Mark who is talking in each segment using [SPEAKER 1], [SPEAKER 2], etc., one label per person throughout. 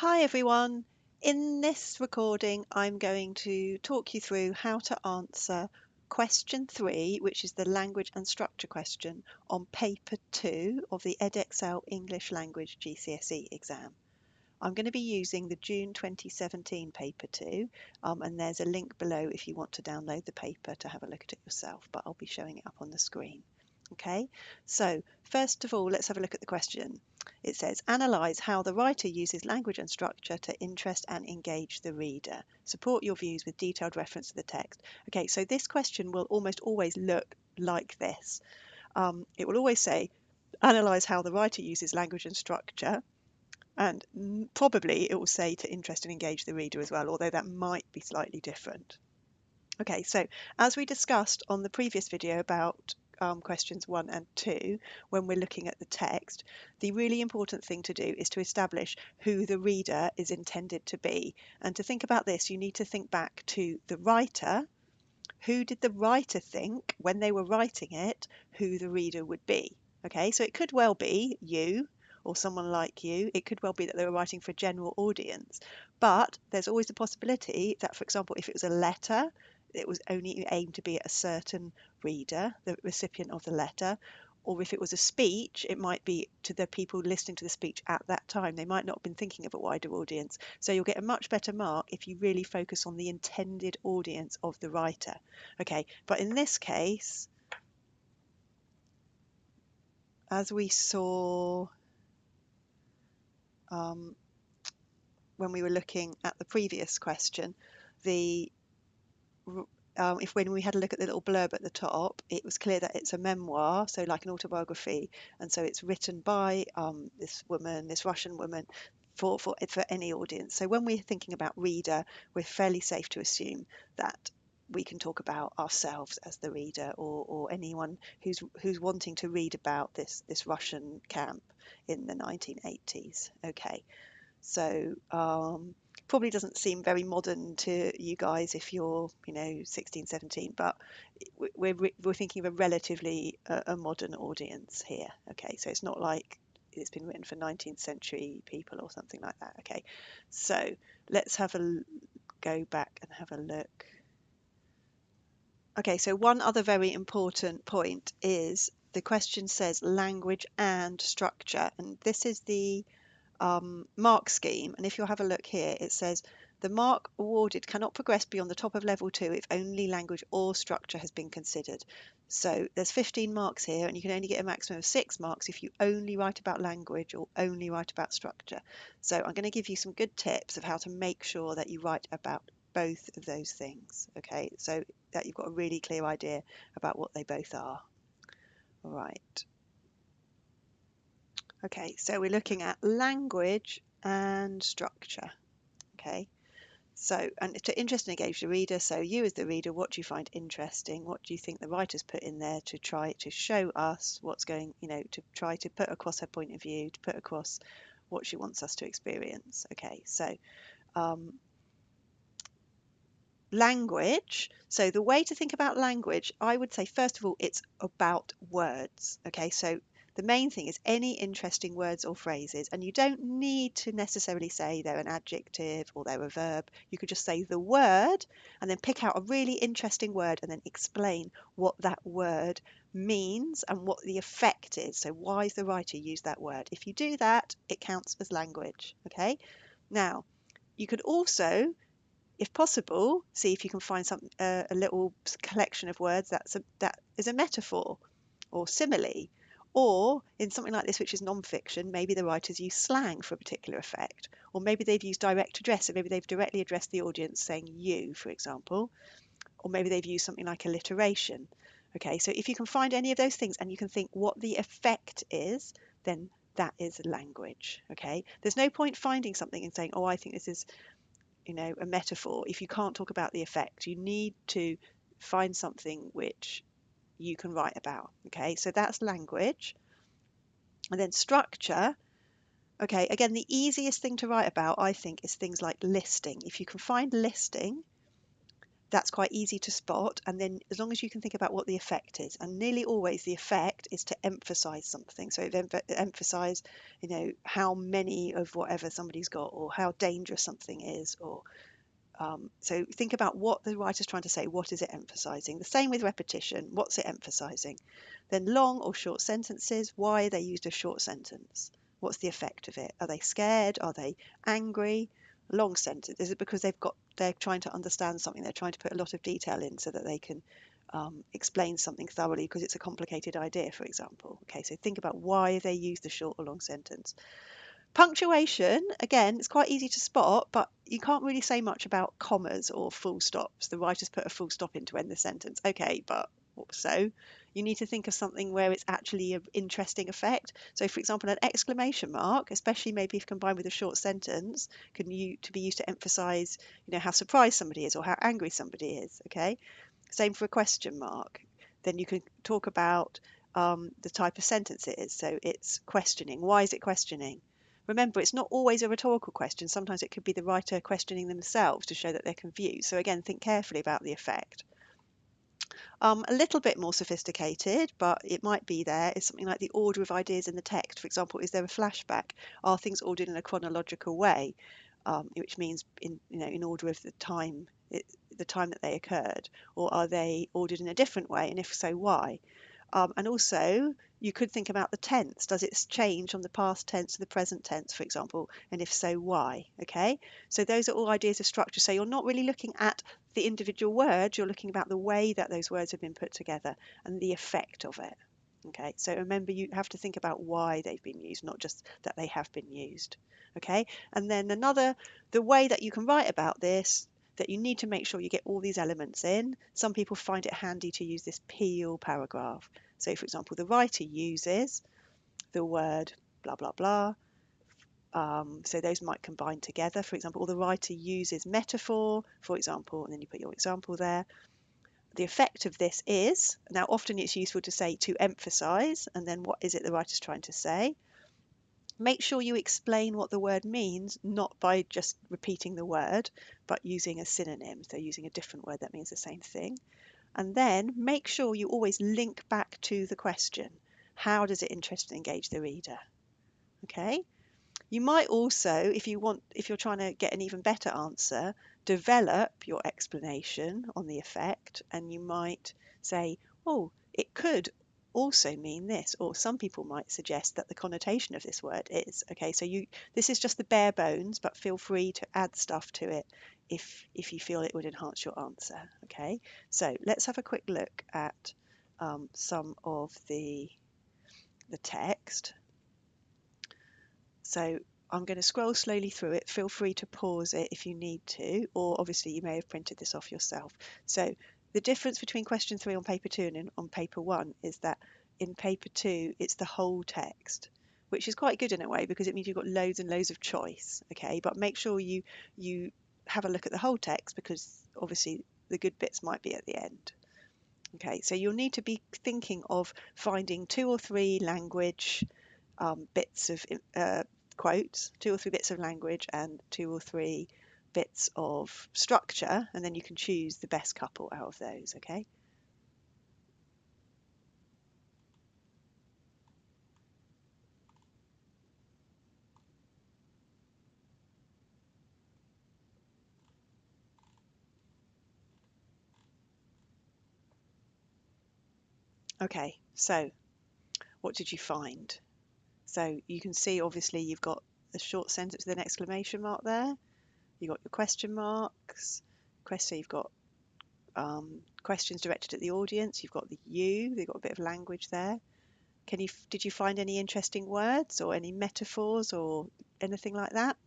[SPEAKER 1] Hi everyone. In this recording, I'm going to talk you through how to answer question 3, which is the language and structure question on paper 2 of the Edexcel English Language GCSE exam. I'm going to be using the June 2017 paper 2, and there's a link below if you want to download the paper to have a look at it yourself, but I'll be showing it up on the screen. Okay, so first of all, let's have a look at the question. It says, analyse how the writer uses language and structure to interest and engage the reader. Support your views with detailed reference to the text. Okay, so this question will almost always look like this. It will always say, analyse how the writer uses language and structure, and probably it will say to interest and engage the reader as well, although that might be slightly different. Okay, so as we discussed on the previous video about questions 1 and 2, when we're looking at the text, the really important thing to do is to establish who the reader is intended to be. And to think about this, you need to think back to the writer. Who did the writer think when they were writing it, who the reader would be? Okay, so it could well be you or someone like you. It could well be that they were writing for a general audience. But there's always the possibility that, for example, if it was a letter, it was only aimed to be at a certain reader, the recipient of the letter. Or if it was a speech, it might be to the people listening to the speech at that time. They might not have been thinking of a wider audience. So you'll get a much better mark if you really focus on the intended audience of the writer. Okay, but in this case, as we saw when we were looking at the previous question, the when we had a look at the little blurb at the top, it was clear that it's a memoir, so like an autobiography, and so it's written by this woman, this Russian woman, for any audience. So when we're thinking about reader, we're fairly safe to assume that we can talk about ourselves as the reader, or anyone who's wanting to read about this Russian camp in the 1980s. Okay, so probably doesn't seem very modern to you guys if you're 16, 17, but we're thinking of a relatively a modern audience here. Okay, so it's not like it's been written for 19th century people or something like that. Okay, so let's go back and have a look. Okay, so one other very important point is the question says language and structure, and this is the mark scheme. And if you'll have a look here, it says the mark awarded cannot progress beyond the top of level 2 if only language or structure has been considered. So there's 15 marks here, and you can only get a maximum of 6 marks if you only write about language or only write about structure. So I'm going to give you some good tips of how to make sure that you write about both of those things, okay, so that you've got a really clear idea about what they both are. All right. Okay, so we're looking at language and structure. Okay, so, and to interest and engage the reader, so you as the reader, what do you find interesting? What do you think the writer's put in there to try to show us what's going, to try to put across her point of view, to put across what she wants us to experience? Okay, so language. So the way to think about language, I would say, first of all, it's about words. Okay, so the main thing is any interesting words or phrases, and you don't need to necessarily say they're an adjective or they're a verb. You could just say the word and then pick out a really interesting word and then explain what that word means and what the effect is. So why has the writer used that word? If you do that, it counts as language. Okay, now you could also, if possible, see if you can find a little collection of words that is a metaphor or simile. Or in something like this, which is non-fiction, maybe the writers use slang for a particular effect. Or maybe they've used direct address, so maybe they've directly addressed the audience saying you, for example. Or maybe they've used something like alliteration. Okay, so if you can find any of those things and you can think what the effect is, then that is language. Okay, there's no point finding something and saying, oh, I think this is a metaphor if you can't talk about the effect. You need to find something which you can write about. Okay, so that's language. And then structure. Okay, again, the easiest thing to write about, I think, is things like listing. If you can find listing, That's quite easy to spot, and then as long as you can think about what the effect is, and nearly always the effect is to emphasize something. So emphasize, how many of whatever somebody's got, or how dangerous something is, or so think about what the writer's trying to say. What is it emphasizing? The same with repetition. What's it emphasizing? Then long or short sentences. Why are they used as short sentence? What's the effect of it? Are they scared? Are they angry? Long sentence. Is it because they're trying to understand something? They're trying to put a lot of detail in so that they can explain something thoroughly because it's a complicated idea, for example. Okay, so think about why they use the short or long sentence. Punctuation, again, it's quite easy to spot, but you can't really say much about commas or full stops. The writer's put a full stop in to end the sentence. Okay, but so you need to think of something where it's actually an interesting effect. So, for example, an exclamation mark, especially maybe if combined with a short sentence, can be used to emphasize, how surprised somebody is or how angry somebody is. Okay, same for a question mark. Then you can talk about the type of sentence it is. So it's questioning. Why is it questioning? Remember, it's not always a rhetorical question. Sometimes it could be the writer questioning themselves to show that they're confused. So again, think carefully about the effect. A little bit more sophisticated, but it might be there, is something like the order of ideas in the text. For example, is there a flashback? Are things ordered in a chronological way, which means in order of the time that they occurred, or are they ordered in a different way? And if so, why? And also, you could think about the tense. Does it change from the past tense to the present tense, for example? And if so, why? Okay, so those are all ideas of structure. So you're not really looking at the individual words, you're looking about the way that those words have been put together and the effect of it. Okay, so remember, you have to think about why they've been used, not just that they have been used. Okay, and then the way that you can write about this, that you need to make sure you get all these elements in. Some people find it handy to use this peel paragraph. So, for example, the writer uses the word blah, blah, blah. So those might combine together. For example, or the writer uses metaphor, for example, and then you put your example there. The effect of this is, now often it's useful to say to emphasize, and then what is it the writer's trying to say? Make sure you explain what the word means, not by just repeating the word, but using a synonym, so using a different word that means the same thing. And then make sure you always link back to the question. How does it interest and engage the reader? Okay. You might also, if you're trying to get an even better answer, develop your explanation on the effect, and you might say, oh, it could also mean this, or some people might suggest that the connotation of this word is. Okay, so this is just the bare bones, but feel free to add stuff to it if you feel it would enhance your answer. Okay, so let's have a quick look at some of the text. So I'm going to scroll slowly through it. Feel free to pause it if you need to, or obviously you may have printed this off yourself. So the difference between question 3 on paper 2 and on paper 1 is that in paper 2 it's the whole text, which is quite good in a way because it means you've got loads and loads of choice. Okay, but make sure you have a look at the whole text because obviously the good bits might be at the end. Okay, so you'll need to be thinking of finding 2 or 3 language bits of quotes, 2 or 3 bits of language and 2 or 3 bits of structure, and then you can choose the best couple out of those. Okay. Okay, so what did you find? So you can see obviously you've got a short sentence with an exclamation mark there. You've got your question marks. So you've got questions directed at the audience. You've got the you. They've got a bit of language there. Did you find any interesting words or any metaphors or anything like that?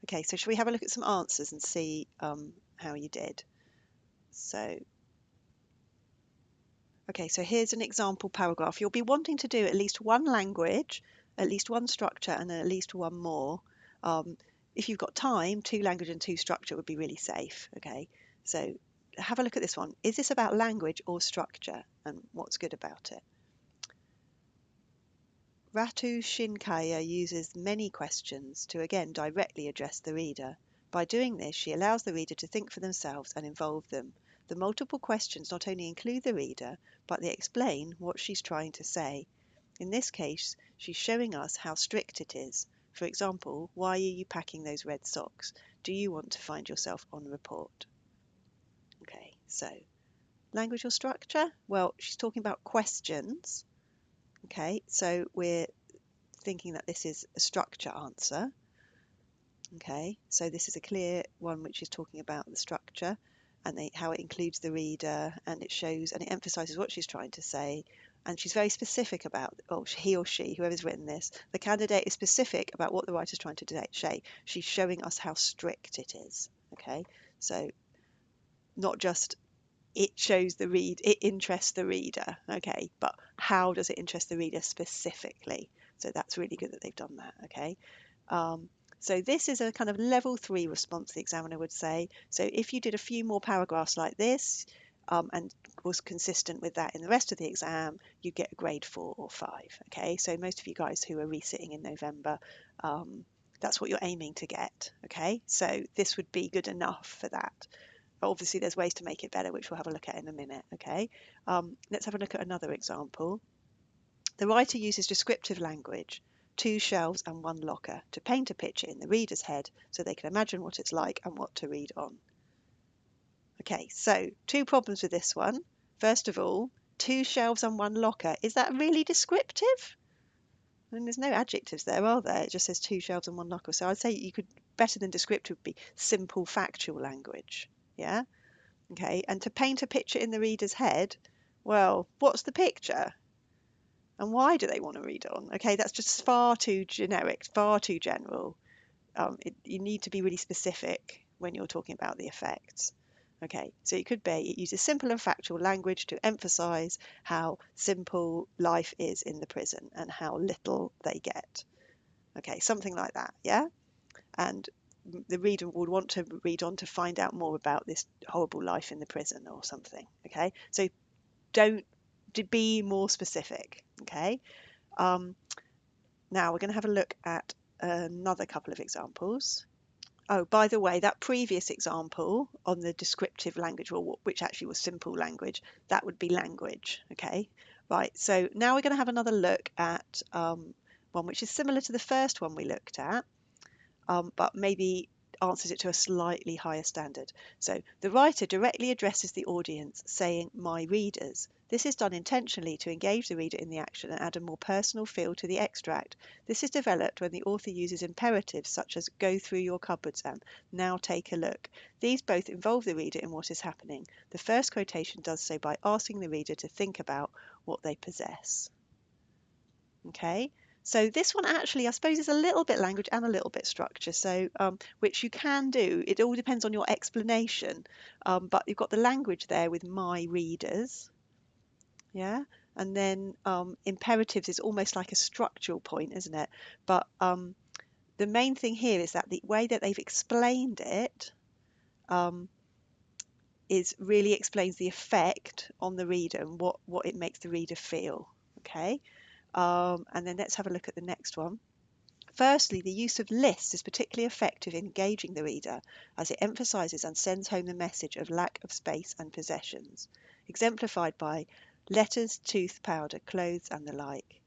[SPEAKER 1] Okay, so shall we have a look at some answers and see how you did? So, okay, so here's an example paragraph. You'll be wanting to do at least one language, at least one structure, and then at least one more. If you've got time, 2 language and 2 structure would be really safe. Okay, so have a look at this one. Is this about language or structure, and what's good about it? Ratu Shinkaya uses many questions to again directly address the reader. By doing this, she allows the reader to think for themselves and involve them. The multiple questions not only include the reader, but they explain what she's trying to say. In this case, she's showing us how strict it is. For example, why are you packing those red socks? Do you want to find yourself on report? Okay, so language or structure? Well, she's talking about questions. Okay, so we're thinking that this is a structure answer. Okay, so this is a clear one which is talking about the structure and how it includes the reader, and it shows and it emphasizes what she's trying to say, and she's very specific about, or he or she, whoever's written this, the candidate is specific about what the writer's trying to say. She's showing us how strict it is. Okay, so not just it shows it interests the reader, okay, but how does it interest the reader specifically? So that's really good that they've done that. Okay, so this is a kind of level 3 response, the examiner would say. So if you did a few more paragraphs like this and was consistent with that in the rest of the exam, you'd get a grade 4 or 5. Okay, so most of you guys who are resitting in November, that's what you're aiming to get. Okay, so this would be good enough for that. But obviously there's ways to make it better, which we'll have a look at in a minute. Okay, let's have a look at another example. The writer uses descriptive language, 2 shelves and 1 locker, to paint a picture in the reader's head so they can imagine what it's like and what to read on. Okay, so 2 problems with this one. First of all, 2 shelves and 1 locker. Is that really descriptive? I mean, there's no adjectives there, are there? It just says 2 shelves and 1 locker. So I'd say you could, better than descriptive would be simple factual language. Yeah? Okay, and to paint a picture in the reader's head, well, what's the picture? And why do they want to read on? Okay, that's just far too generic, far too general. You need to be really specific when you're talking about the effects. Okay, so it could be it uses simple and factual language to emphasize how simple life is in the prison and how little they get. Okay, something like that, yeah? And the reader would want to read on to find out more about this horrible life in the prison or something. Okay, so don't be more specific. Okay, now we're going to have a look at another couple of examples. Oh, by the way, that previous example on the descriptive language, or which actually was simple language, that would be language. Okay, right. So now we're going to have another look at one which is similar to the first one we looked at, but maybe answers it to a slightly higher standard. So the writer directly addresses the audience, saying, "My readers." This is done intentionally to engage the reader in the action and add a more personal feel to the extract. This is developed when the author uses imperatives such as "go through your cupboards" and "now take a look." These both involve the reader in what is happening. The first quotation does so by asking the reader to think about what they possess. Okay, so this one actually, I suppose, is a little bit language and a little bit structure, so which you can do. It all depends on your explanation, but you've got the language there with "my readers," yeah, and then imperatives is almost like a structural point, isn't it? But the main thing here is that the way that they've explained it is really explains the effect on the reader and what it makes the reader feel. Okay. And then let's have a look at the next one. Firstly, the use of lists is particularly effective in engaging the reader, as it emphasises and sends home the message of lack of space and possessions, exemplified by letters, tooth powder, clothes, and the like,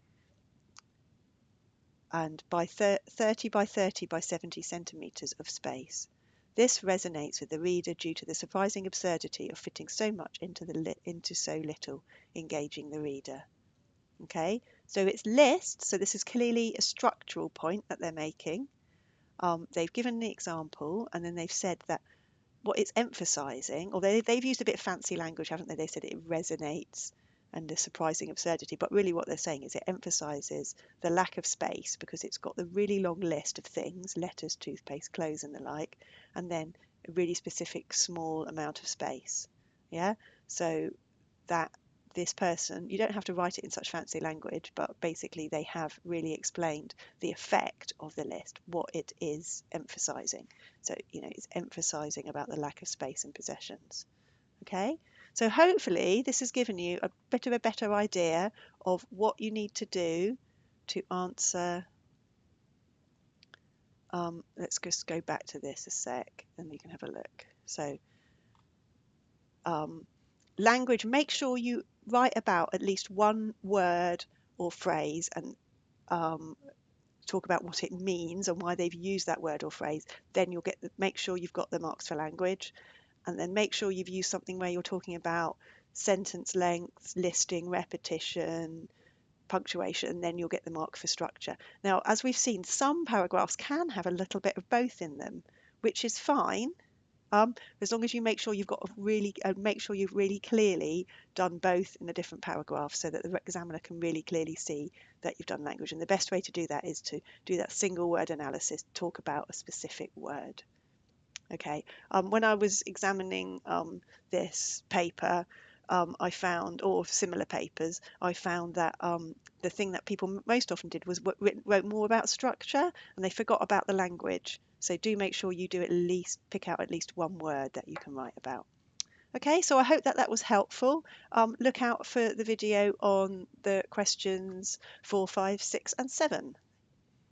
[SPEAKER 1] and by 30 by 30 by 70 centimetres of space. This resonates with the reader due to the surprising absurdity of fitting so much into so little, engaging the reader. Okay, so it's lists, so this is clearly a structural point that they're making. They've given the example, and then they've said that what it's emphasizing, or they've used a bit fancy language, haven't they? They said it resonates and the surprising absurdity, but really what they're saying is it emphasizes the lack of space because it's got the really long list of things, letters, toothpaste, clothes, and the like, and then a really specific small amount of space. Yeah, so that this person, you don't have to write it in such fancy language, but basically they have really explained the effect of the list, what it is emphasizing. So, it's emphasizing about the lack of space and possessions. Okay, so hopefully this has given you a bit of a better idea of what you need to do to answer. Let's just go back to this a sec and we can have a look. So Language, make sure you write about at least one word or phrase and talk about what it means and why they've used that word or phrase. Then you'll make sure you've got the marks for language, and then make sure you've used something where you're talking about sentence length, listing, repetition, punctuation, and then you'll get the mark for structure. Now, as we've seen, some paragraphs can have a little bit of both in them, which is fine. As long as you make sure you've got make sure you've really clearly done both in a different paragraph, so that the examiner can really clearly see that you've done language. And the best way to do that is to do that single word analysis, talk about a specific word. Okay, when I was examining this paper, I found, or similar papers, I found that the thing that people most often did was wrote more about structure, and they forgot about the language. So do make sure you do pick out at least one word that you can write about. Okay, so I hope that that was helpful. Look out for the video on the questions 4, 5, 6 and 7.